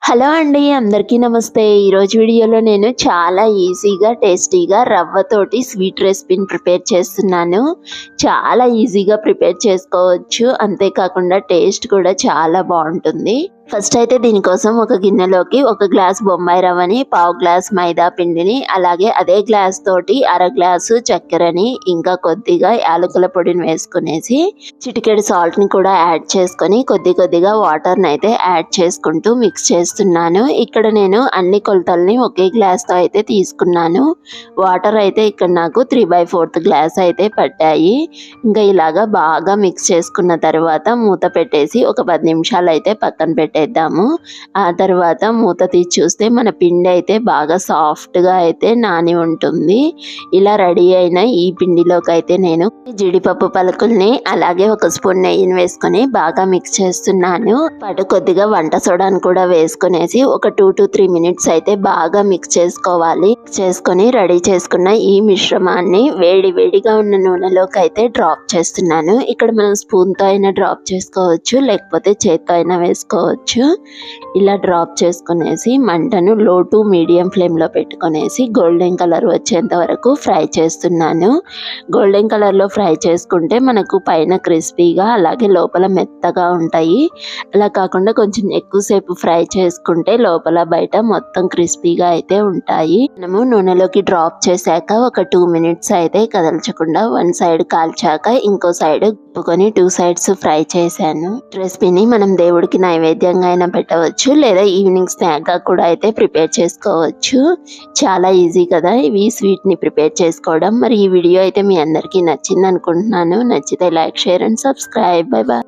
Hello అండి. అందరికీ నమస్తే. ఈరోజు వీడియోలో నేను చాలా ఈజీగా, టేస్టీగా రవ్వతోటి స్వీట్ రెసిపీని ప్రిపేర్ చేస్తున్నాను. చాలా ఈజీగా ప్రిపేర్ చేసుకోవచ్చు. అంతేకాకుండా టేస్ట్ కూడా చాలా బావుంటుంది. ఫస్ట్ అయితే దీనికోసం ఒక గిన్నెలోకి ఒక గ్లాస్ బొంబాయి రవ్వని, పావు గ్లాస్ మైదా పిండిని, అలాగే అదే గ్లాస్ తోటి అర గ్లాసు చక్కెరని, ఇంకా కొద్దిగా యాలకుల పొడిని వేసుకునేసి చిటికెడు సాల్ట్‌ని కూడా యాడ్ చేసుకొని కొద్దిగా వాటర్‌ని అయితే యాడ్ చేసుకుంటూ మిక్స్ చేస్తున్నాను. ఇక్కడ నేను అన్ని కొలతల్ని ఒకే గ్లాస్‌తో అయితే తీసుకున్నాను. వాటర్ అయితే ఇక్కడ నాకు 3/4 గ్లాస్ అయితే పట్టాయి. ఇంకా ఇలాగా బాగా మిక్స్ చేసుకున్న తర్వాత మూత పెట్టేసి ఒక 10 నిమిషాలు అయితే పక్కన పెట్టేద్దాము. ఆ తర్వాత మూత తీసి చూస్తే మన పిండి అయితే బాగా సాఫ్ట్‌గా అయితే నాని ఉంటుంది. ఇలా రెడీ అయిన ఈ పిండిలోకి అయితే నేను జీడిపప్పు పలుకుల్ని అలాగే ఒక స్పూన్ నెయ్యిని వేసుకొని బాగా మిక్స్ చేస్తున్నాను. పాటు కొద్దిగా వంట సోడాను కూడా వేసుకునేసి ఒక 2-3 మినిట్స్ అయితే బాగా మిక్స్ చేసుకోవాలి. చేసుకొని రెడీ చేసుకున్న ఈ మిశ్రమాన్ని వేడిగా ఉన్న నూనెలోకి అయితే డ్రాప్ చేస్తున్నాను. ఇక్కడ మనం స్పూన్‌తో అయినా డ్రాప్ చేసుకోవచ్చు, లేకపోతే చేత్తో అయినా వేసుకోవచ్చు. ఇలా డ్రాప్ చేసుకునేసి మంటను లో టు మీడియం ఫ్లేమ్‌లో పెట్టుకునేసి గోల్డెన్ కలర్ వచ్చేంత వరకు ఫ్రై చేస్తున్నాను. గోల్డెన్ కలర్‌లో ఫ్రై చేసుకుంటే మనకు పైన క్రిస్పీగా అలాగే లోపల మెత్తగా ఉంటాయి. అలా కాకుండా కొంచెం ఎక్కువసేపు ఫ్రై చేసుకుంటే లోపల బయట మొత్తం క్రిస్పీగా అయితే ఉంటాయి. మనము నూనెలోకి డ్రాప్ చేశాక ఒక 2 మినిట్స్ అయితే కదల్చకుండా వన్ సైడ్ కాల్చాక ఇంకో సైడ్ తిప్పుకొని 2 సైడ్స్ ఫ్రై చేశాను. రెసిపీని మనం దేవుడికి నైవేద్యంగా అయినా పెట్టవచ్చు, లేదా ఈవినింగ్ స్నాక్‌గా కూడా అయితే ప్రిపేర్ చేసుకోవచ్చు. చాలా ఈజీ కదా ఇవి స్వీట్‌ని ప్రిపేర్ చేసుకోవడం. మరి ఈ వీడియో అయితే మీ అందరికీ నచ్చింది అనుకుంటున్నాను. నచ్చితే like, share and subscribe. By by.